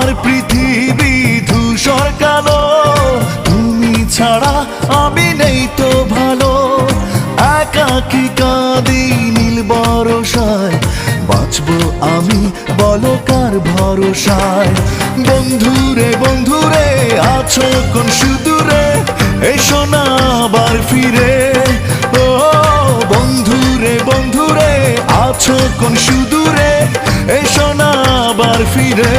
আমার পৃথিবী ধূসর কালো, তুমি ছাড়া আমি নেই তো ভালো। একাকী কাঁদি নীল বরসায়, বাঁচবো আমি বলো কার ভরসায়। বন্ধুরে বন্ধুরে আছো কোন সুদূরে, এসো না আবার ফিরে। ও বন্ধুরে বন্ধুরে আছো কোন সুদূরে, এসো না আবার ফিরে।